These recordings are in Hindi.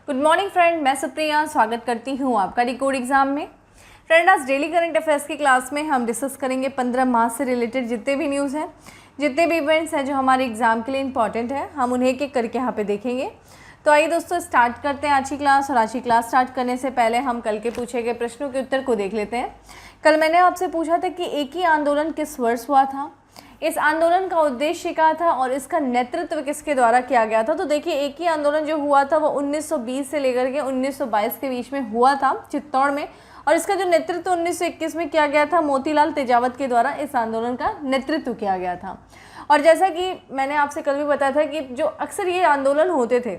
गुड मॉर्निंग फ्रेंड, मैं सुप्रिया स्वागत करती हूँ आपका रिकॉर्ड एग्जाम में। फ्रेंड, आज डेली करंट अफेयर्स की क्लास में हम डिस्कस करेंगे 15 मार्च से रिलेटेड जितने भी न्यूज़ हैं, जितने भी इवेंट्स हैं जो हमारे एग्जाम के लिए इंपॉर्टेंट है, हम उन्हें एक एक करके यहाँ पे देखेंगे। तो आइए दोस्तों स्टार्ट करते हैं आज की क्लास। और आज की क्लास स्टार्ट करने से पहले हम कल के पूछे गए प्रश्नों के उत्तर को देख लेते हैं। कल मैंने आपसे पूछा था कि एक ही आंदोलन किस वर्ष हुआ था, इस आंदोलन का उद्देश्य क्या था और इसका नेतृत्व किसके द्वारा किया गया था। तो देखिए, एक ही आंदोलन जो हुआ था वो 1920 से लेकर के 1922 के बीच में हुआ था चित्तौड़ में, और इसका जो नेतृत्व 1921 में किया गया था मोतीलाल तेजावत के द्वारा इस आंदोलन का नेतृत्व किया गया था। और जैसा कि मैंने आपसे कल भी बताया था कि जो अक्सर ये आंदोलन होते थे,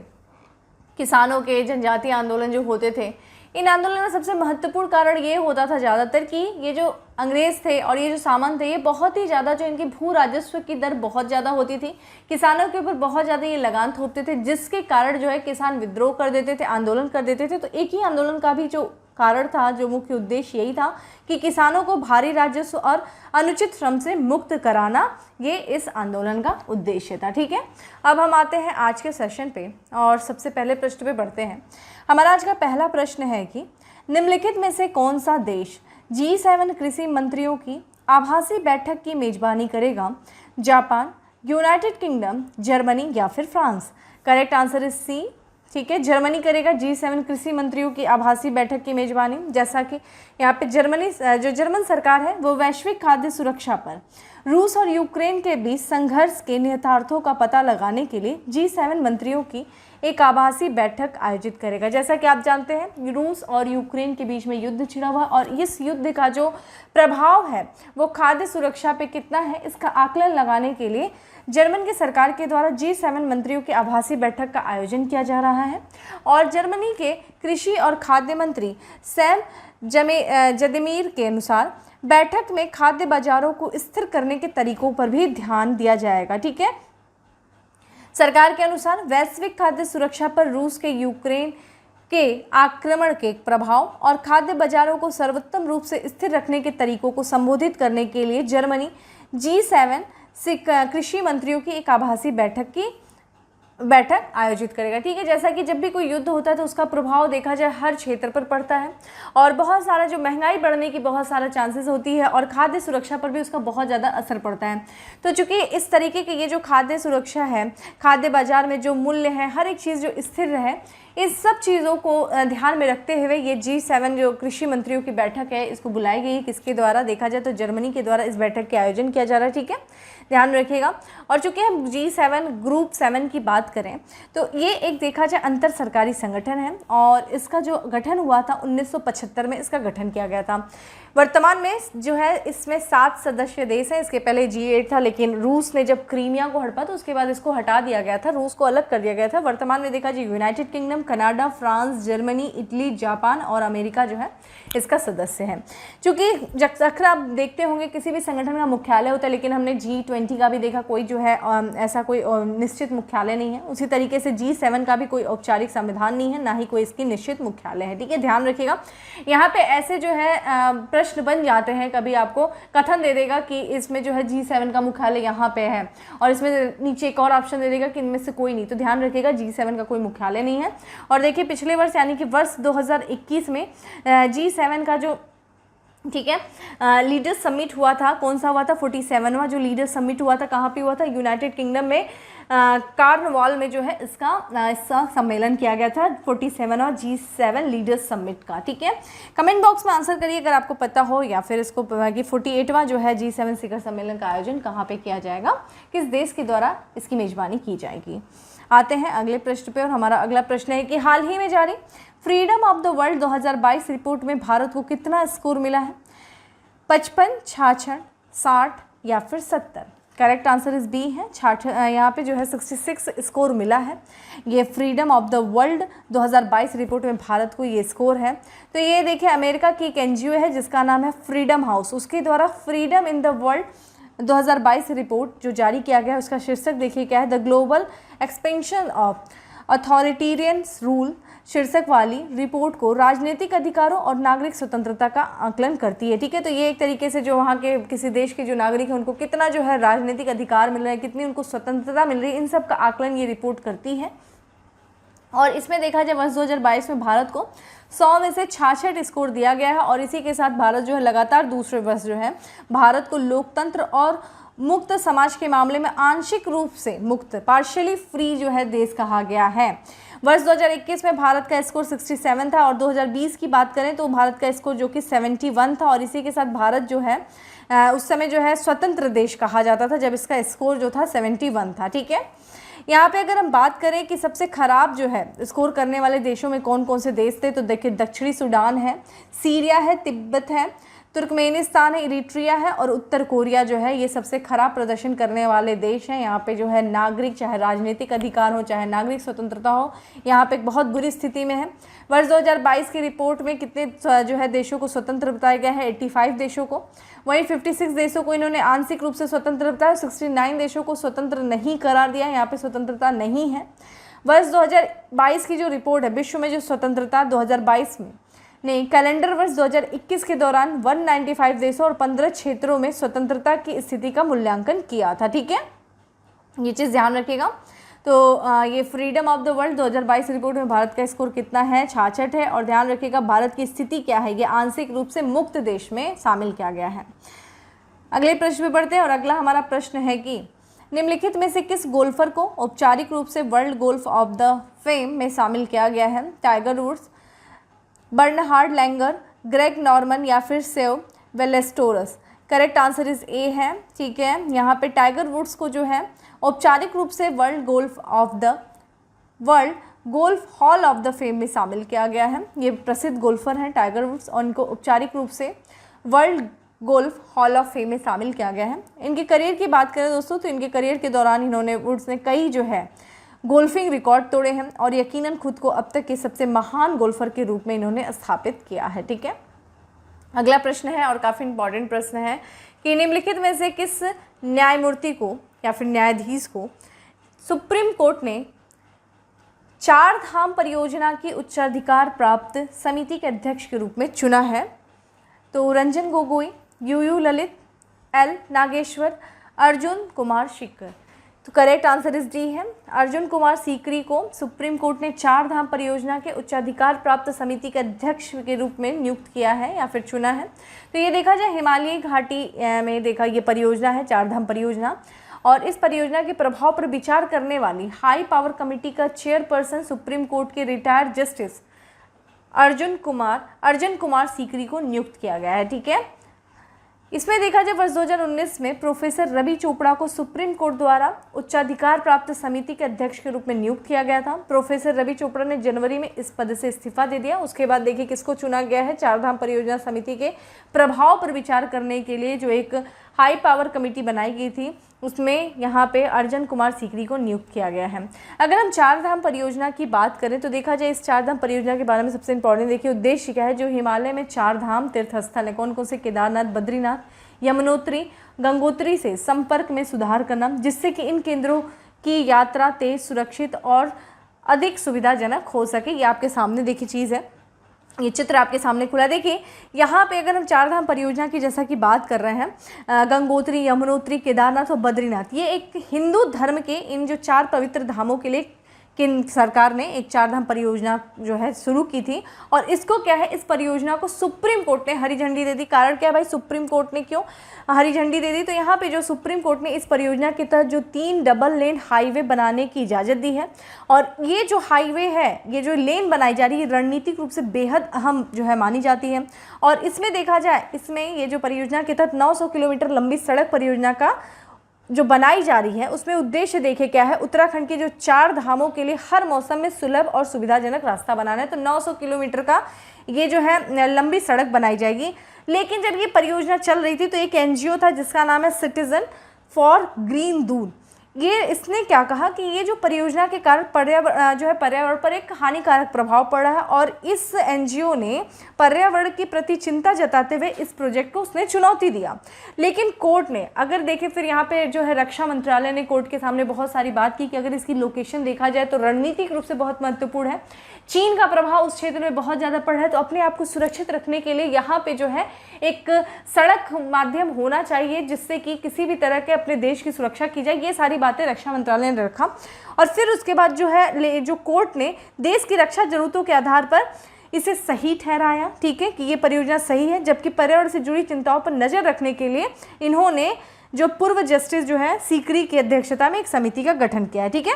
किसानों के जनजातीय आंदोलन जो होते थे, इन आंदोलन में सबसे महत्वपूर्ण कारण ये होता था ज़्यादातर कि ये जो अंग्रेज़ थे और ये जो सामंत थे, ये बहुत ही ज़्यादा जो इनकी भू राजस्व की दर बहुत ज़्यादा होती थी, किसानों के ऊपर बहुत ज़्यादा ये लगान थोपते थे, जिसके कारण जो है किसान विद्रोह कर देते थे, आंदोलन कर देते थे। तो एक ही आंदोलन का भी जो कारण था, जो मुख्य उद्देश्य यही था कि किसानों को भारी राजस्व और अनुचित श्रम से मुक्त कराना, ये इस आंदोलन का उद्देश्य था। ठीक है, अब हम आते हैं आज के सेशन पे और सबसे पहले प्रश्न पे बढ़ते हैं। हमारा आज का पहला प्रश्न है कि निम्नलिखित में से कौन सा देश G7 कृषि मंत्रियों की आभासी बैठक की मेजबानी करेगा? जापान, यूनाइटेड किंगडम, जर्मनी या फिर France? Correct answer is C. ठीक है, जर्मनी करेगा G7 कृषि मंत्रियों की आभासी बैठक की मेजबानी। जैसा कि यहाँ पे जो जर्मन सरकार है वो वैश्विक खाद्य सुरक्षा पर रूस और यूक्रेन के बीच संघर्ष के निहितार्थों का पता लगाने के लिए G7 मंत्रियों की एक आभासी बैठक आयोजित करेगा। जैसा कि आप जानते हैं, रूस और यूक्रेन के बीच में युद्ध छिड़ा हुआ, और इस युद्ध का जो प्रभाव है वो खाद्य सुरक्षा पे कितना है, इसका आकलन लगाने के लिए जर्मन की सरकार के द्वारा G7 मंत्रियों की आभासी बैठक का आयोजन किया जा रहा है। और जर्मनी के कृषि और खाद्य मंत्री सैम जदेमीर के अनुसार बैठक में खाद्य बाजारों को स्थिर करने के तरीकों पर भी ध्यान दिया जाएगा। ठीक है, सरकार के अनुसार वैश्विक खाद्य सुरक्षा पर रूस के यूक्रेन के आक्रमण के प्रभाव और खाद्य बाजारों को सर्वोत्तम रूप से स्थिर रखने के तरीकों को संबोधित करने के लिए जर्मनी G7 से कृषि मंत्रियों की एक आभासी बैठक आयोजित करेगा। ठीक है, जैसा कि जब भी कोई युद्ध होता है तो उसका प्रभाव देखा जाए हर क्षेत्र पर पड़ता है, और बहुत सारा जो महंगाई बढ़ने की बहुत सारा चांसेस होती है, और खाद्य सुरक्षा पर भी उसका बहुत ज़्यादा असर पड़ता है। तो चूँकि इस तरीके के ये जो खाद्य सुरक्षा है, खाद्य बाजार में जो मूल्य है, हर एक चीज़ जो स्थिर रहे, इस सब चीज़ों को ध्यान में रखते हुए ये G7 जो कृषि मंत्रियों की बैठक है, इसको बुलाई गई है। किसके द्वारा? देखा जाए तो जर्मनी के द्वारा इस बैठक के आयोजन किया जा रहा है। ठीक है, ध्यान रखिएगा। और चूंकि हम G7 ग्रुप 7 की बात करें तो ये एक देखा जाए अंतर सरकारी संगठन है, और इसका जो गठन हुआ था 1975 में इसका गठन किया गया था। वर्तमान में जो है इसमें 7 सदस्य देश हैं। इसके पहले G8 था, लेकिन रूस ने जब क्रीमिया को हड़पा तो उसके बाद इसको हटा दिया गया था, रूस को अलग कर दिया गया था। वर्तमान में देखा जाए United kingdom, Canada, France, Germany, Italy, Japan और अमेरिका जो है इसका सदस्य है। चूँकि अक्सर आप देखते होंगे किसी भी संगठन का मुख्यालय होता है, लेकिन हमने G20 का भी देखा, कोई जो है ऐसा कोई निश्चित मुख्यालय नहीं है। उसी तरीके से G7 का भी कोई औपचारिक संविधान नहीं है, ना ही कोई इसकी निश्चित मुख्यालय है। ठीक है, ध्यान रखिएगा। यहाँ पे ऐसे जो है प्रश्न बन जाते हैं, कभी आपको कथन दे देगा कि इसमें जो है G7 का मुख्यालय यहाँ पे है, और इसमें नीचे एक और ऑप्शन दे देगा कि इनमें से कोई नहीं। तो ध्यान रखिएगा, G7 का कोई मुख्यालय नहीं है। और देखिए, पिछले वर्ष यानी कि वर्ष 2021 में G7 का जो ठीक है लीडर्स समिट हुआ था, कौन सा हुआ था? 47वां जो लीडर्स समिट हुआ था, कहाँ पे हुआ था? यूनाइटेड किंगडम में कार्नवाल में जो है इसका सम्मेलन किया गया था, 47वां G7 लीडर्स समिट का। ठीक है, कमेंट बॉक्स में आंसर करिए अगर आपको पता हो, या फिर इसको कि 48वां जो है G7 शिखर सम्मेलन का आयोजन कहाँ पे किया जाएगा, किस देश के द्वारा इसकी मेजबानी की जाएगी। आते हैं अगले प्रश्न पे, और हमारा अगला प्रश्न है कि हाल ही में जारी freedom of the world 2022 report में भारत को कितना स्कोर मिला है? 55, 66, 60 या फिर 70? करेक्ट आंसर इस बी है, 66। यहाँ पे जो है 66 स्कोर मिला है। ये freedom of the world 2022 report में भारत को ये स्कोर है। तो ये देखिए, अमेरिका की एक NGO है जिसका नाम है फ्रीडम हाउस, उसके द्वारा freedom in the world 2022 report जो जारी किया गया है, उसका शीर्षक देखिए क्या है? The global expansion of authoritarian rule शीर्षक वाली रिपोर्ट को राजनीतिक अधिकारों और नागरिक स्वतंत्रता का आकलन करती है। ठीक है, तो ये एक तरीके से जो वहाँ के किसी देश के जो नागरिक हैं उनको कितना जो है राजनीतिक अधिकार मिल रहा है, कितनी उनको स्वतंत्रता मिल रही है, इन सब का आकलन ये रिपोर्ट करती है। और इसमें देखा जाए वर्ष 2022 में भारत को 100 में से 66 स्कोर दिया गया है और इसी के साथ भारत जो है लगातार दूसरे वर्ष जो है भारत को लोकतंत्र और मुक्त समाज के मामले में आंशिक रूप से मुक्त पार्शियली फ्री जो है देश कहा गया है। वर्ष 2021 में भारत का स्कोर 67 था और 2020 की बात करें तो भारत का स्कोर जो कि 71 था और इसी के साथ भारत जो है उस समय जो है स्वतंत्र देश कहा जाता था जब इसका स्कोर जो था 71 था। ठीक है, यहाँ पे अगर हम बात करें कि सबसे ख़राब जो है स्कोर करने वाले देशों में कौन कौन से देश थे तो देखिए दक्षिणी सूडान है, सीरिया है, तिब्बत है, तुर्कमेनिस्तान है, इरिट्रिया है और उत्तर कोरिया जो है ये सबसे खराब प्रदर्शन करने वाले देश हैं। यहाँ पे जो है नागरिक चाहे राजनीतिक अधिकार हो चाहे नागरिक स्वतंत्रता हो यहाँ पे एक बहुत बुरी स्थिति में है। वर्ष 2022 की रिपोर्ट में कितने जो है देशों को स्वतंत्र बताया गया है, 85 देशों को। वहीं 56 देशों को इन्होंने आंशिक रूप से स्वतंत्र बताया, 69 देशों को स्वतंत्र नहीं करार दिया, यहाँ पे स्वतंत्रता नहीं है। वर्ष 2022 की जो रिपोर्ट है विश्व में जो स्वतंत्रता 2022 में नहीं कैलेंडर वर्ष 2021 के दौरान 195 देशों और 15 क्षेत्रों में स्वतंत्रता की स्थिति का मूल्यांकन किया था। ठीक है, ये चीज़ ध्यान रखिएगा। तो ये freedom of the world 2022 report में भारत का स्कोर कितना है, 66 है और ध्यान रखिएगा भारत की स्थिति क्या है, ये आंशिक रूप से मुक्त देश में शामिल किया गया है। अगले प्रश्न पे बढ़ते हैं और अगला हमारा प्रश्न है कि निम्नलिखित में से किस गोल्फर को औपचारिक रूप से world golf of the fame में शामिल किया गया है, Tiger Woods, Bernhard Langer, Greg Norman या फिर Seve Ballesteros. Correct answer is A है। ठीक है, यहाँ पे टाइगर वुड्स को जो है औपचारिक रूप से world golf hall of the fame में शामिल किया गया है। ये प्रसिद्ध गोल्फर हैं टाइगर वुड्स और इनको औपचारिक रूप से world golf hall of fame में शामिल किया गया है। इनके करियर की बात करें दोस्तों तो इनके करियर के दौरान इन्होंने वुड्स ने कई जो है गोल्फिंग रिकॉर्ड तोड़े हैं और यकीनन खुद को अब तक के सबसे महान गोल्फर के रूप में इन्होंने स्थापित किया है। ठीक है, अगला प्रश्न है और काफ़ी इंपॉर्टेंट प्रश्न है कि निम्नलिखित में से किस न्यायमूर्ति को या फिर न्यायाधीश को सुप्रीम कोर्ट ने चार धाम परियोजना की उच्चाधिकार प्राप्त समिति के अध्यक्ष के रूप में चुना है। तो रंजन गोगोई, यू ललित, एल नागेश्वर, अर्जुन कुमार सीकर। तो करेक्ट आंसर इज डी है। अर्जुन कुमार सीकरी को सुप्रीम कोर्ट ने चार धाम परियोजना के उच्चाधिकार प्राप्त समिति के अध्यक्ष के रूप में नियुक्त किया है या फिर चुना है। तो ये देखा जाए हिमालयी घाटी में देखा ये परियोजना है चार धाम परियोजना और इस परियोजना के प्रभाव पर विचार करने वाली हाई पावर कमेटी का चेयरपर्सन सुप्रीम कोर्ट के रिटायर्ड जस्टिस अर्जुन कुमार सीकरी को नियुक्त किया गया है। ठीक है, इसमें देखा जाए वर्ष 2019 में प्रोफेसर रवि चोपड़ा को सुप्रीम कोर्ट द्वारा उच्चाधिकार प्राप्त समिति के अध्यक्ष के रूप में नियुक्त किया गया था। प्रोफेसर रवि चोपड़ा ने जनवरी में इस पद से इस्तीफा दे दिया। उसके बाद देखिए किसको चुना गया है, चारधाम परियोजना समिति के प्रभाव पर विचार करने के लिए जो एक हाई पावर कमेटी बनाई गई थी उसमें यहाँ पे अर्जुन कुमार सीकरी को नियुक्त किया गया है। अगर हम चारधाम परियोजना की बात करें तो देखा जाए इस चारधाम परियोजना के बारे में सबसे इंपॉर्टेंट देखिए उद्देश्य क्या है। जो हिमालय में चारधाम तीर्थस्थल है कौन कौन से, केदारनाथ, बद्रीनाथ, यमुनोत्री, गंगोत्री से संपर्क में सुधार करना जिससे कि इन केंद्रों की यात्रा तेज, सुरक्षित और अधिक सुविधाजनक हो सके। ये आपके सामने देखिए चीज़ है, ये चित्र आपके सामने खुला। देखिए यहाँ पे अगर हम चारधाम परियोजना की जैसा कि बात कर रहे हैं गंगोत्री, यमुनोत्री, केदारनाथ और बद्रीनाथ, ये एक हिंदू धर्म के इन जो चार पवित्र धामों के लिए सरकार ने एक चारधाम परियोजना जो है शुरू की थी और इसको क्या है, इस परियोजना को सुप्रीम कोर्ट ने हरी झंडी दे दी। कारण क्या है भाई, सुप्रीम कोर्ट ने क्यों हरी झंडी दे दी, तो यहाँ पे जो सुप्रीम कोर्ट ने इस परियोजना के तहत जो 3 डबल लेन हाईवे बनाने की इजाज़त दी है और ये जो हाईवे है, ये जो लेन बनाई जा रही है रणनीतिक रूप से बेहद अहम जो है मानी जाती है। और इसमें देखा जाए इसमें ये जो परियोजना के तहत 900 किलोमीटर लंबी सड़क परियोजना का जो बनाई जा रही है उसमें उद्देश्य देखे क्या है, उत्तराखंड के जो 4 धामों के लिए हर मौसम में सुलभ और सुविधाजनक रास्ता बनाना है। तो 900 किलोमीटर का ये जो है लंबी सड़क बनाई जाएगी। लेकिन जब ये परियोजना चल रही थी तो एक एनजीओ था जिसका नाम है सिटीजन फॉर ग्रीन दून, इसने क्या कहा कि ये जो परियोजना के कारण पर्यावरण पर एक हानिकारक प्रभाव पड़ रहा है और इस एनजीओ ने पर्यावरण के प्रति चिंता जताते हुए इस प्रोजेक्ट को उसने चुनौती दिया। लेकिन कोर्ट ने अगर देखें फिर यहाँ पे जो है रक्षा मंत्रालय ने कोर्ट के सामने बहुत सारी बात की कि अगर इसकी लोकेशन देखा जाए तो रणनीतिक रूप से बहुत महत्वपूर्ण है, चीन का प्रभाव उस क्षेत्र में बहुत ज़्यादा पड़ रहा है, तो अपने आप को सुरक्षित रखने के लिए यहाँ पे जो है एक सड़क माध्यम होना चाहिए जिससे कि किसी भी तरह के अपने देश की सुरक्षा की जाए। ये सारी बातें रक्षा मंत्रालय ने रखा। और फिर उसके बाद जो है जो कोर्ट ने देश की रक्षा जरूरतों के आधार पर इसे सही ठहराया, ठीक है, कि ये परियोजना सही है। जबकि पर्यावरण से जुड़ी चिंताओं पर नज़र रखने के लिए इन्होंने जो पूर्व जस्टिस जो है सीकरी की अध्यक्षता में एक समिति का गठन किया है, ठीक है।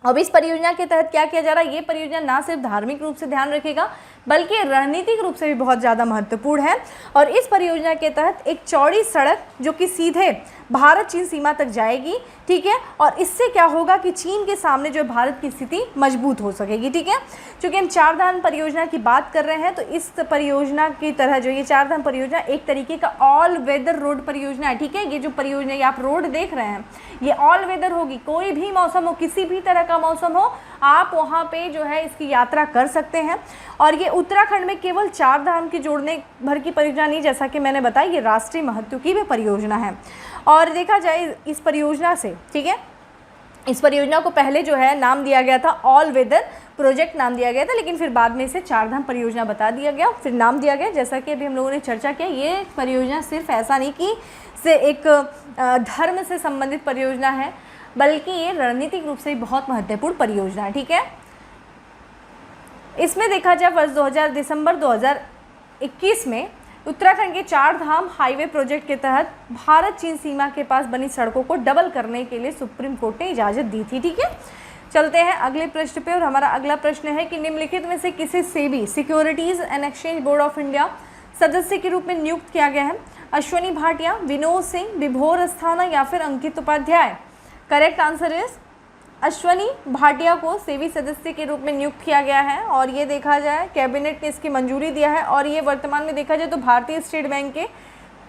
अब इस परियोजना के तहत क्या किया जा रहा है, ये परियोजना ना सिर्फ धार्मिक रूप से ध्यान रखेगा बल्कि रणनीतिक रूप से भी बहुत ज़्यादा महत्वपूर्ण है। और इस परियोजना के तहत एक चौड़ी सड़क जो कि सीधे भारत चीन सीमा तक जाएगी, ठीक है। और इससे क्या होगा कि चीन के सामने जो भारत की स्थिति मजबूत हो सकेगी, ठीक है। क्योंकि हम चार धाम परियोजना की बात कर रहे हैं तो इस परियोजना की तरह जो ये चार धाम परियोजना एक तरीके का ऑल वेदर रोड परियोजना है, ठीक है। ये जो परियोजना ये आप रोड देख रहे हैं ये ऑल वेदर होगी, कोई भी मौसम हो, किसी भी तरह का मौसम हो, आप वहाँ पे जो है इसकी यात्रा कर सकते हैं। और ये उत्तराखंड में केवल चार धाम की जोड़ने भर की परियोजना नहीं, जैसा कि मैंने बताया ये राष्ट्रीय महत्व की भी परियोजना है। और देखा जाए इस परियोजना से, ठीक है, इस परियोजना को पहले जो है नाम दिया गया था ऑल वेदर प्रोजेक्ट नाम दिया गया था, लेकिन फिर बाद में इसे चार धाम परियोजना बता दिया गया, फिर नाम दिया गया। जैसा कि अभी हम लोगों ने चर्चा किया, ये परियोजना सिर्फ ऐसा नहीं कि से एक धर्म से संबंधित परियोजना है, बल्कि ये रणनीतिक रूप से बहुत महत्वपूर्ण परियोजना है, ठीक है। इसमें देखा जाए वर्ष दिसंबर 2021 में उत्तराखंड के चार धाम हाईवे प्रोजेक्ट के तहत भारत चीन सीमा के पास बनी सड़कों को डबल करने के लिए सुप्रीम कोर्ट ने इजाज़त दी थी, ठीक है। चलते हैं अगले प्रश्न पे। और हमारा अगला प्रश्न है कि निम्नलिखित में से किसे SEBI securities and exchange board of India सदस्य के रूप में नियुक्त किया गया है? अश्वनी भाटिया, विनोद सिंह, विभोर अस्थाना या फिर Ankit Upadhyay? Correct answer is Ashwani Bhatia को सेबी सदस्य के रूप में नियुक्त किया गया है। और ये देखा जाए कैबिनेट ने इसकी मंजूरी दिया है और ये वर्तमान में देखा जाए तो भारतीय स्टेट बैंक के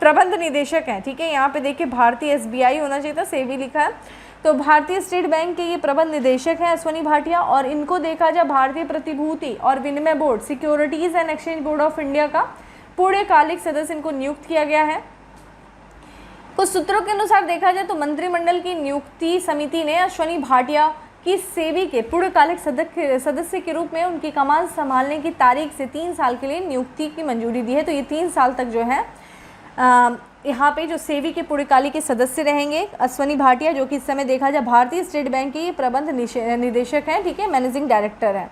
प्रबंध निदेशक हैं, ठीक है। यहाँ पे देखिए भारतीय SBI होना चाहिए था, सेबी लिखा है, तो भारतीय स्टेट बैंक के ये प्रबंध निदेशक हैं अश्वनी भाटिया। और इनको देखा जाए भारतीय प्रतिभूति और विनिमय board securities and exchange board of India का पूर्णकालिक सदस्य इनको नियुक्त किया गया है। कुछ सूत्रों के अनुसार देखा जाए तो मंत्रिमंडल की नियुक्ति समिति ने अश्वनी भाटिया की सेबी के पूर्णकालिक सदस्य के रूप में उनकी कमान संभालने की तारीख से 3 साल के लिए नियुक्ति की मंजूरी दी है। तो ये 3 साल तक जो है यहाँ पे जो सेबी के पूर्णकालिक के सदस्य रहेंगे अश्वनी भाटिया, जो कि इस समय देखा जाए भारतीय स्टेट बैंक के प्रबंध निदेशक हैं, ठीक है, मैनेजिंग डायरेक्टर हैं।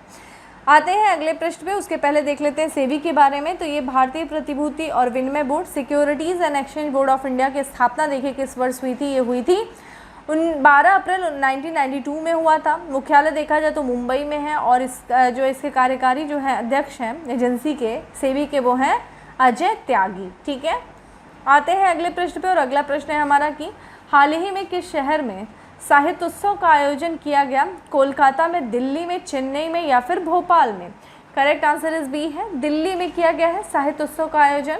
आते हैं अगले प्रश्न पे, उसके पहले देख लेते हैं सेबी के बारे में। तो ये भारतीय प्रतिभूति और विनिमय board securities and exchange board of India की स्थापना देखिए किस वर्ष हुई थी, ये हुई थी 12 अप्रैल 1992 में हुआ था। मुख्यालय देखा जाए तो मुंबई में है और जो इसके कार्यकारी जो है अध्यक्ष हैं एजेंसी के सेबी के वो हैं अजय त्यागी, ठीक है। आते हैं अगले प्रश्न पे और अगला प्रश्न है हमारा कि हाल ही में किस शहर में साहित्य उत्सव का आयोजन किया गया? कोलकाता में, दिल्ली में, चेन्नई में या फिर भोपाल में? करेक्ट आंसर इज बी है, दिल्ली में किया गया है साहित्य उत्सव का आयोजन।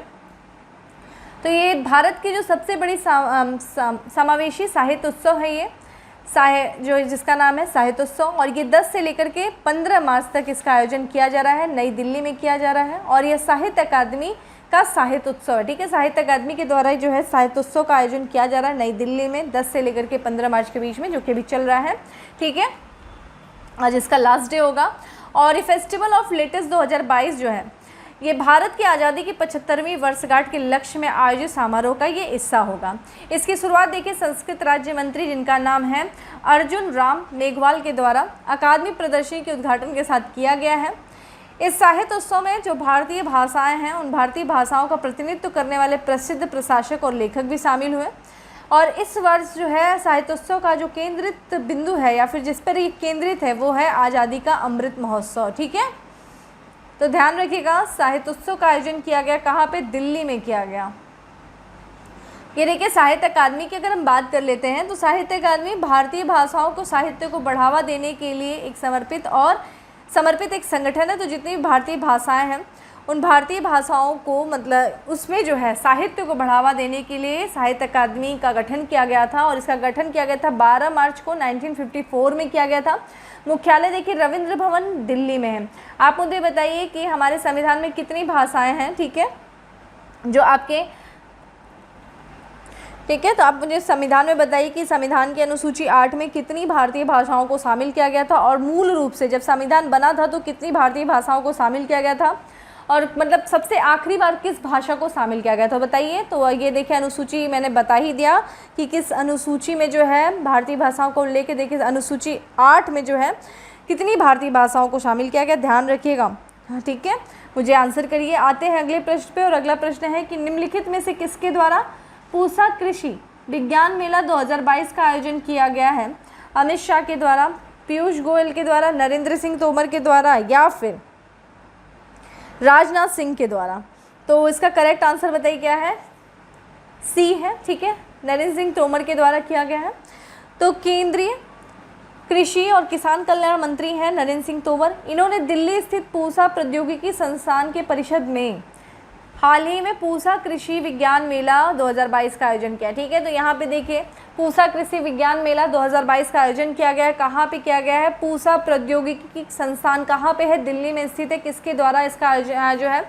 तो ये भारत की जो सबसे बड़ी समावेशी साहित्य उत्सव है ये जिसका नाम है साहित्य उत्सव। और ये 10 से लेकर के 15 मार्च तक इसका आयोजन किया जा रहा है, नई दिल्ली में किया जा रहा है। और यह साहित्य अकादमी का साहित्य उत्सव है, ठीक है। साहित्य अकादमी के द्वारा जो है साहित्य उत्सव का आयोजन किया जा रहा है नई दिल्ली में 10 से लेकर के 15 मार्च के बीच में, जो कि अभी चल रहा है, ठीक है। आज इसका लास्ट डे होगा। और ये फेस्टिवल ऑफ लेटेस्ट 2022 जो है ये भारत की आज़ादी की 75वीं वर्षगांठ के लक्ष्य में आयोजित समारोह का ये हिस्सा होगा। इसकी शुरुआत देखिए संस्कृत राज्य मंत्री जिनका नाम है अर्जुन राम मेघवाल के द्वारा अकादमी प्रदर्शनी के उद्घाटन के साथ किया गया है। इस साहित्य उत्सव में जो भारतीय भाषाएं हैं उन भारतीय भाषाओं का प्रतिनिधित्व करने वाले प्रसिद्ध प्रशासक और लेखक भी शामिल हुए। और इस वर्ष जो है साहित्य उत्सव का जो केंद्रित बिंदु है या फिर जिस पर ये केंद्रित है वो है आज़ादी का अमृत महोत्सव, ठीक है। तो ध्यान रखिएगा साहित्य उत्सव का आयोजन किया गया कहाँ पे? दिल्ली में किया गया। ये देखिए साहित्य अकादमी की अगर हम बात कर लेते हैं तो साहित्य अकादमी भारतीय भाषाओं को साहित्य को बढ़ावा देने के लिए एक समर्पित एक संगठन है। तो जितनी भी भारतीय भाषाएं हैं उन भारतीय भाषाओं को मतलब उसमें जो है साहित्य को बढ़ावा देने के लिए साहित्य अकादमी का गठन किया गया था। और इसका गठन किया गया था 12 मार्च को 1954 में किया गया था। मुख्यालय देखिए रविंद्र भवन दिल्ली में है। आप मुझे बताइए कि हमारे संविधान में कितनी भाषाएं हैं, ठीक है, जो आपके, ठीक है। तो आप मुझे संविधान में बताइए कि संविधान की अनुसूची 8 में कितनी भारतीय भाषाओं को शामिल किया गया था और मूल रूप से जब संविधान बना था तो कितनी भारतीय भाषाओं को शामिल किया गया था। और मतलब सबसे आखिरी बार किस भाषा को शामिल किया गया था बताइए। तो ये देखिए अनुसूची मैंने बता ही दिया कि किस अनुसूची में जो है भारतीय भाषाओं को लेके, देखिए अनुसूची 8 में जो है कितनी भारतीय भाषाओं को शामिल किया गया, ध्यान रखिएगा। ठीक है, मुझे आंसर करिए। आते हैं अगले प्रश्न पे, और अगला प्रश्न है कि निम्नलिखित में से किसके द्वारा पूसा कृषि विज्ञान मेला 2022 का आयोजन किया गया है? अमित शाह के द्वारा, पीयूष गोयल के द्वारा, नरेंद्र सिंह तोमर के द्वारा या फिर राजनाथ सिंह के द्वारा? तो इसका करेक्ट आंसर बताइए क्या है? सी है। ठीक है, नरेंद्र सिंह तोमर के द्वारा किया गया है। तो केंद्रीय कृषि और किसान कल्याण मंत्री हैं नरेंद्र सिंह तोमर। इन्होंने दिल्ली स्थित पूसा प्रौद्योगिकी संस्थान के परिषद में हाल ही में पूसा कृषि विज्ञान मेला 2022 का आयोजन किया। ठीक है, तो यहाँ पे देखिए पूसा कृषि विज्ञान मेला 2022 का आयोजन किया गया है। कहाँ पे किया गया है? पूसा प्रौद्योगिकी संस्थान कहाँ पे है? दिल्ली में स्थित है। किसके द्वारा इसका जो है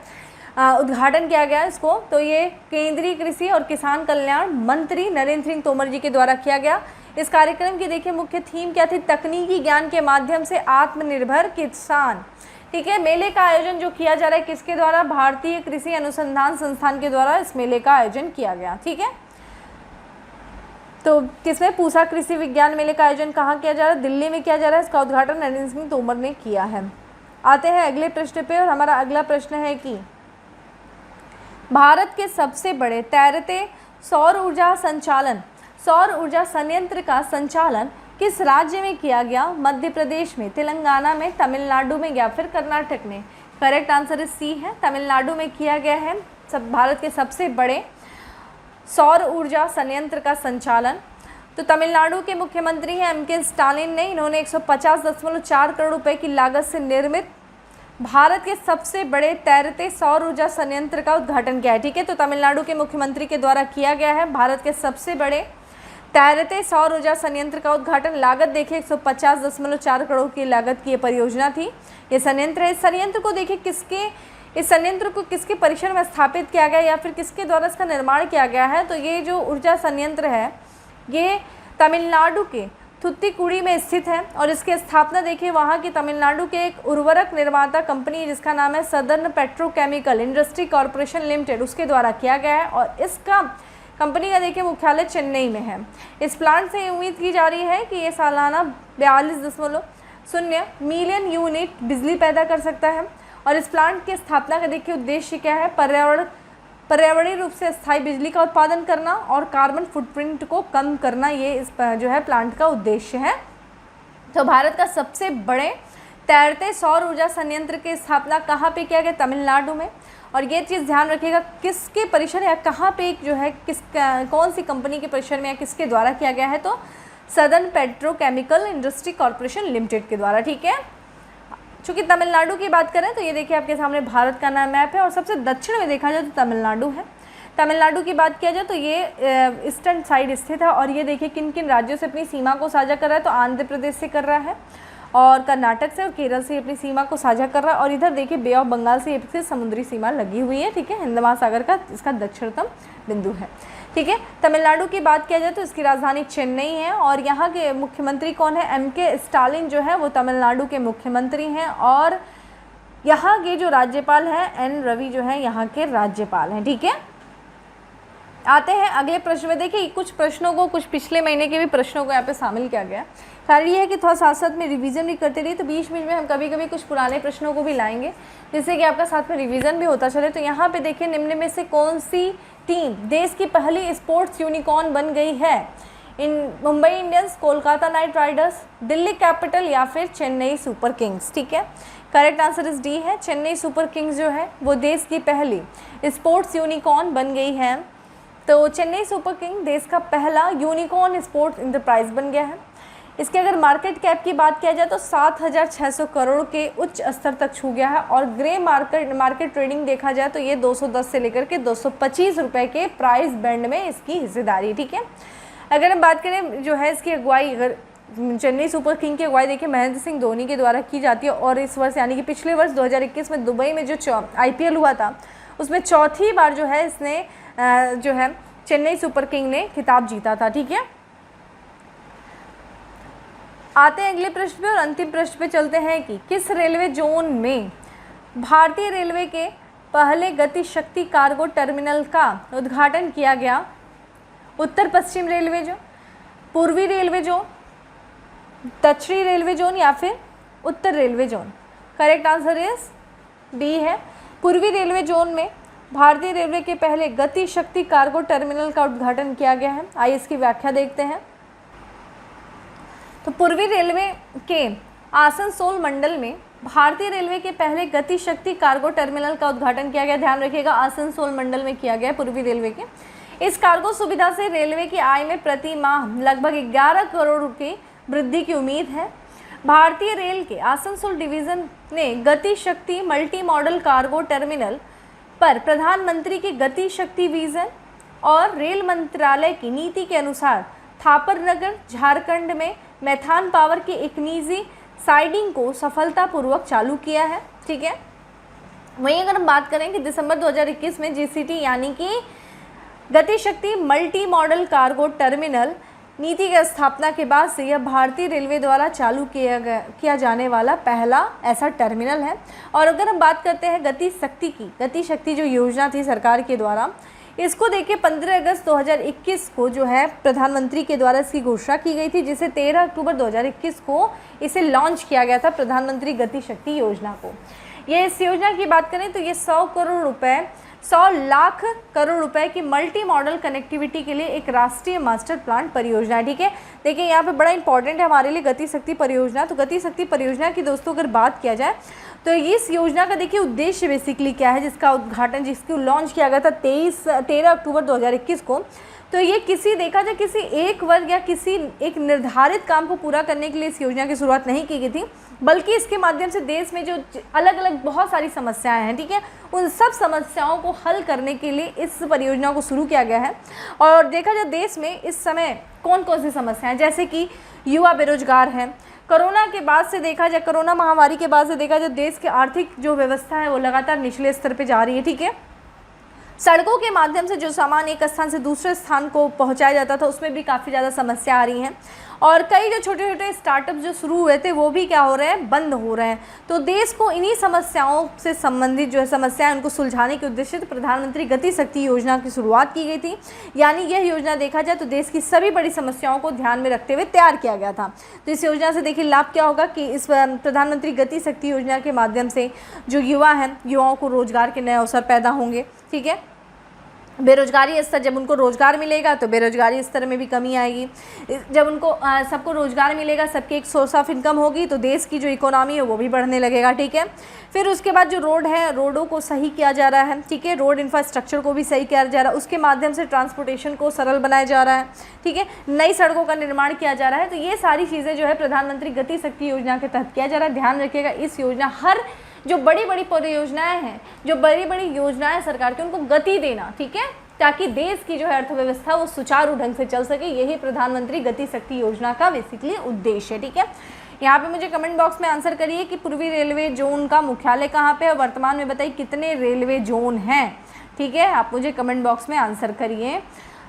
उद्घाटन किया गया इसको? तो ये केंद्रीय कृषि और किसान कल्याण मंत्री नरेंद्र सिंह तोमर जी के द्वारा किया गया। इस कार्यक्रम की देखिए मुख्य थीम क्या थी? तकनीकी ज्ञान के माध्यम से आत्मनिर्भर किसान। ठीक है, मेले का आयोजन जो किया जा रहा है किसके द्वारा? भारतीय कृषि अनुसंधान संस्थान के द्वारा इस मेले का आयोजन किया गया। ठीक है, तो किसमें? पूसा कृषि विज्ञान मेले का आयोजन कहाँ किया जा रहा है? दिल्ली में किया जा रहा है। इसका उद्घाटन नरेंद्र सिंह तोमर ने किया है। आते हैं अगले प्रश्न पे, और हमारा अगला प्रश्न है कि भारत के सबसे बड़े तैरते सौर ऊर्जा संयंत्र का संचालन किस राज्य में किया गया? मध्य प्रदेश में, तेलंगाना में, तमिलनाडु में या फिर कर्नाटक में? करेक्ट आंसर सी है, तमिलनाडु में किया गया है भारत के सबसे बड़े सौर ऊर्जा संयंत्र का संचालन। तो तमिलनाडु के मुख्यमंत्री हैं एम.के. स्टालिन ने। इन्होंने 150.4 करोड़ रुपए की लागत से निर्मित भारत के सबसे बड़े तैरते सौर ऊर्जा संयंत्र का उद्घाटन किया है। ठीक है, तो तमिलनाडु के मुख्यमंत्री के द्वारा किया गया है भारत के सबसे बड़े तैरते सौर ऊर्जा संयंत्र का उद्घाटन। लागत देखिए 150.4 करोड़ की लागत की ये परियोजना थी। ये संयंत्र है। इस संयंत्र को किसके परिसर में स्थापित किया गया या फिर किसके द्वारा इसका निर्माण किया गया है? तो ये जो ऊर्जा संयंत्र है ये तमिलनाडु के थुत्तीकुड़ी में स्थित है, और इसकी स्थापना देखिए वहाँ की तमिलनाडु के एक उर्वरक निर्माता कंपनी जिसका नाम है southern petrochemical industry corporation limited, उसके द्वारा किया गया है। और इसका कंपनी का देखिए मुख्यालय चेन्नई में है। इस प्लांट से उम्मीद की जा रही है कि ये सालाना 42.0 मिलियन यूनिट बिजली पैदा कर सकता है। और इस प्लांट की स्थापना का देखिए उद्देश्य क्या है? पर्यावरणीय रूप से स्थायी बिजली का उत्पादन करना और कार्बन फुटप्रिंट को कम करना, ये इस जो है प्लांट का उद्देश्य है। तो भारत का सबसे बड़े तैरते सौर ऊर्जा संयंत्र की स्थापना कहाँ पे किया गया? तमिलनाडु में। और ये चीज़ ध्यान रखिएगा किसके परिसर या कहाँ पे जो है कौन सी कंपनी के परिसर में या किसके द्वारा किया गया है? तो southern petrochemical industry corporation limited के द्वारा। ठीक है, चूँकि तमिलनाडु की बात करें तो ये देखिए आपके सामने भारत का नाम मैप है, और सबसे दक्षिण में देखा जाए तो तमिलनाडु है। तमिलनाडु की बात किया जाए तो ये ईस्टर्न साइड स्थित है, और ये देखिए किन किन राज्यों से अपनी सीमा को साझा कर रहा है? तो आंध्र प्रदेश से कर रहा है, और कर्नाटक से और केरल से अपनी सीमा को साझा कर रहा है। और इधर देखिए बे ऑफ बंगाल से इससे समुद्री सीमा लगी हुई है। ठीक है, हिंद महासागर का इसका दक्षिणतम बिंदु है। ठीक है, तमिलनाडु की बात किया जाए तो इसकी राजधानी चेन्नई है, और यहाँ के मुख्यमंत्री कौन है? एम.के. स्टालिन जो है वो तमिलनाडु के मुख्यमंत्री हैं, और यहाँ के जो राज्यपाल हैं एन रवि जो है यहाँ के राज्यपाल हैं। ठीक है, आते हैं अगले प्रश्न में। देखिए कुछ प्रश्नों को, कुछ पिछले महीने के भी प्रश्नों को यहाँ पे शामिल किया गया। कारण ये है कि थोड़ा साथ साथ में रिवीजन भी करते रहिए, तो बीच बीच में हम कभी कभी कुछ पुराने प्रश्नों को भी लाएंगे जिससे कि आपका साथ में रिवीजन भी होता चले। तो यहाँ पे देखिए निम्न में से कौन सी टीम देश की पहली स्पोर्ट्स यूनिकॉर्न बन गई है? Mumbai Indians, Kolkata night Riders, Delhi capital या फिर चेन्नई सुपर किंग्स? ठीक है, करेक्ट आंसर इस डी है। चेन्नई सुपर किंग्स जो है वो देश की पहली स्पोर्ट्स यूनिकॉर्न बन गई है। तो चेन्नई सुपर किंग देश का पहला यूनिकॉर्न स्पोर्ट्स इंटरप्राइज बन गया है। इसके अगर मार्केट कैप की बात किया जाए तो 7,600 करोड़ के उच्च स्तर तक छू गया है, और ग्रे मार्केट ट्रेडिंग देखा जाए तो ये 210 से लेकर के 225 रुपये के प्राइस बैंड में इसकी हिस्सेदारी। ठीक है, अगर हम बात करें जो है इसकी अगुवाई, अगर चेन्नई सुपर किंग की अगुवाई देखिए महेंद्र सिंह धोनी के द्वारा की जाती है, और इस वर्ष यानी कि पिछले वर्ष 2021 में दुबई में जो IPL हुआ था उसमें चौथी बार जो है इसने जो है चेन्नई सुपर किंग ने खिताब जीता था। ठीक है, आते हैं अगले प्रश्न पे, और अंतिम प्रश्न पे चलते हैं कि किस रेलवे जोन में भारतीय रेलवे के पहले गति शक्ति कार्गो टर्मिनल का उद्घाटन किया गया? उत्तर पश्चिम रेलवे जोन, पूर्वी रेलवे जोन, दक्षिणी रेलवे जोन या फिर उत्तर railway zone? Correct answer is B है, पूर्वी रेलवे जोन में भारतीय रेलवे के पहले गति शक्ति कार्गो टर्मिनल का उद्घाटन किया गया है। आइए इसकी व्याख्या देखते हैं। तो पूर्वी रेलवे के आसनसोल मंडल में भारतीय रेलवे के पहले गति शक्ति कार्गो टर्मिनल का उद्घाटन किया गया। ध्यान रखिएगा, आसनसोल मंडल में किया गया पूर्वी रेलवे के। इस कार्गो सुविधा से रेलवे की आय में प्रति माह लगभग 11 करोड़ की वृद्धि की उम्मीद है। भारतीय रेल के आसनसोल डिवीज़न ने गति शक्ति मल्टी मॉडल कार्गो टर्मिनल पर प्रधानमंत्री के गति शक्ति विजन और रेल मंत्रालय की नीति के अनुसार थापरनगर झारखंड में मैथान पावर की एक निजी साइडिंग को सफलतापूर्वक चालू किया है। ठीक है, वहीं अगर हम बात करें कि दिसंबर 2021 में जीसीटी यानी कि गति शक्ति मल्टी मॉडल कार्गो टर्मिनल नीति की स्थापना के बाद से यह भारतीय रेलवे द्वारा चालू किया जाने वाला पहला ऐसा टर्मिनल है। और अगर हम बात करते हैं गति शक्ति की, गति शक्ति जो योजना थी सरकार के द्वारा, इसको देखिए 15 अगस्त 2021 को जो है प्रधानमंत्री के द्वारा इसकी घोषणा की गई थी, जिसे 13 अक्टूबर 2021 को इसे लॉन्च किया गया था, प्रधानमंत्री गति शक्ति योजना को। ये इस योजना की बात करें तो ये 100 लाख करोड़ रुपए की मल्टी मॉडल कनेक्टिविटी के लिए एक राष्ट्रीय मास्टर प्लान परियोजना है। ठीक है, देखिए यहाँ पे बड़ा इंपॉर्टेंट है हमारे लिए गति शक्ति परियोजना। तो गति शक्ति परियोजना की दोस्तों अगर बात किया जाए तो इस योजना का देखिए उद्देश्य बेसिकली क्या है, जिसका उद्घाटन जिसको लॉन्च किया गया था 13 अक्टूबर 2021 को। तो ये देखा जाए किसी एक वर्ग या किसी एक निर्धारित काम को पूरा करने के लिए इस योजना की शुरुआत नहीं की गई थी, बल्कि इसके माध्यम से देश में जो अलग अलग बहुत सारी समस्याएं हैं, ठीक है, उन सब समस्याओं को हल करने के लिए इस परियोजना को शुरू किया गया है। और देखा जाए देश में इस समय कौन कौन सी समस्याएं, जैसे कि युवा बेरोजगार हैं, कोरोना के बाद से देखा जाए, कोरोना महामारी के बाद से देखा जाए देश की आर्थिक जो व्यवस्था है वो लगातार निचले स्तर पर जा रही है। ठीक है, सड़कों के माध्यम से जो सामान एक स्थान से दूसरे स्थान को पहुंचाया जाता था उसमें भी काफ़ी ज़्यादा समस्या आ रही हैं। और कई जो छोटे छोटे स्टार्टअप जो शुरू हुए थे वो भी क्या हो रहे हैं, बंद हो रहे हैं। तो देश को इन्हीं समस्याओं से संबंधित जो है समस्याएं उनको सुलझाने के उद्देश्य से प्रधानमंत्री गति शक्ति योजना की शुरुआत की गई थी। यानी यह योजना देखा जाए तो देश की सभी बड़ी समस्याओं को ध्यान में रखते हुए तैयार किया गया था। तो इस योजना से देखिए लाभ क्या होगा कि इस प्रधानमंत्री गति शक्ति योजना के माध्यम से जो युवा हैं, युवाओं को रोजगार के नए अवसर पैदा होंगे। ठीक है, बेरोजगारी स्तर, जब उनको रोज़गार मिलेगा तो बेरोजगारी स्तर में भी कमी आएगी। जब उनको सबको रोज़गार मिलेगा, सबकी एक सोर्स ऑफ इनकम होगी, तो देश की जो इकोनॉमी है वो भी बढ़ने लगेगा। ठीक है, फिर उसके बाद जो रोड है, रोडों को सही किया जा रहा है। ठीक है, रोड इंफ्रास्ट्रक्चर को भी सही किया जा रहा है, उसके माध्यम से ट्रांसपोर्टेशन को सरल बनाया जा रहा है। ठीक है, नई सड़कों का निर्माण किया जा रहा है। तो ये सारी चीज़ें जो है प्रधानमंत्री गति शक्ति योजना के तहत किया जा रहा है। ध्यान रखिएगा, इस योजना हर जो बड़ी बड़ी परियोजनाएं हैं, जो बड़ी बड़ी योजनाएं सरकार की, उनको गति देना, ठीक है, ताकि देश की जो है अर्थव्यवस्था वो सुचारू ढंग से चल सके। यही प्रधानमंत्री गति शक्ति योजना का बेसिकली उद्देश्य है। ठीक है, यहाँ पे मुझे कमेंट बॉक्स में आंसर करिए कि पूर्वी रेलवे जोन का मुख्यालय कहाँ पे है, और वर्तमान में बताइए कितने रेलवे जोन हैं। ठीक है, आप मुझे कमेंट बॉक्स में आंसर करिए।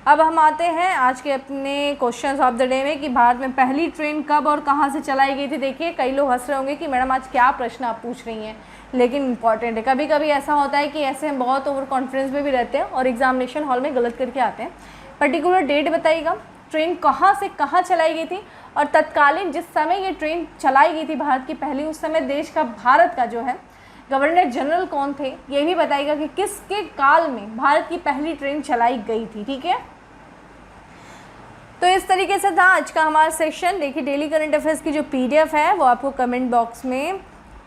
अब हम आते हैं आज के अपने क्वेश्चंस ऑफ द डे में कि भारत में पहली ट्रेन कब और कहाँ से चलाई गई थी। देखिए, कई लोग हंस रहे होंगे कि मैडम आज क्या प्रश्न आप पूछ रही हैं, लेकिन इंपॉर्टेंट है। कभी कभी ऐसा होता है कि ऐसे हम बहुत ओवर कॉन्फिडेंस में भी रहते हैं और एग्जामिनेशन हॉल में गलत करके आते हैं। पर्टिकुलर डेट बताइएगा, ट्रेन कहाँ से कहाँ चलाई गई थी, और तत्कालीन जिस समय ये ट्रेन चलाई गई थी भारत की पहली, उस समय देश का, भारत का जो है गवर्नर जनरल कौन थे, ये भी बताइएगा कि किसके काल में भारत की पहली ट्रेन चलाई गई थी। ठीक है, तो इस तरीके से था आज का हमारा सेशन। देखिए, डेली करंट अफेयर्स की जो PDF है वो आपको कमेंट बॉक्स में,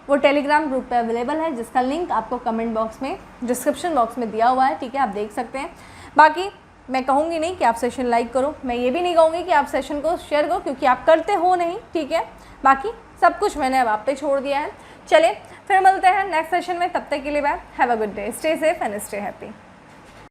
वो टेलीग्राम ग्रुप पे अवेलेबल है, जिसका लिंक आपको कमेंट बॉक्स में, डिस्क्रिप्शन बॉक्स में दिया हुआ है। ठीक है, आप देख सकते हैं। बाकी मैं कहूँगी नहीं कि आप सेशन लाइक करो, मैं ये भी नहीं कहूँगी कि आप सेशन को शेयर करो, क्योंकि आप करते हो नहीं। ठीक है, बाकी सब कुछ मैंने अब आप पे छोड़ दिया है। चलिए फिर मिलते हैं नेक्स्ट सेशन में, तब तक के लिए bye, have a good day, stay safe and stay happy.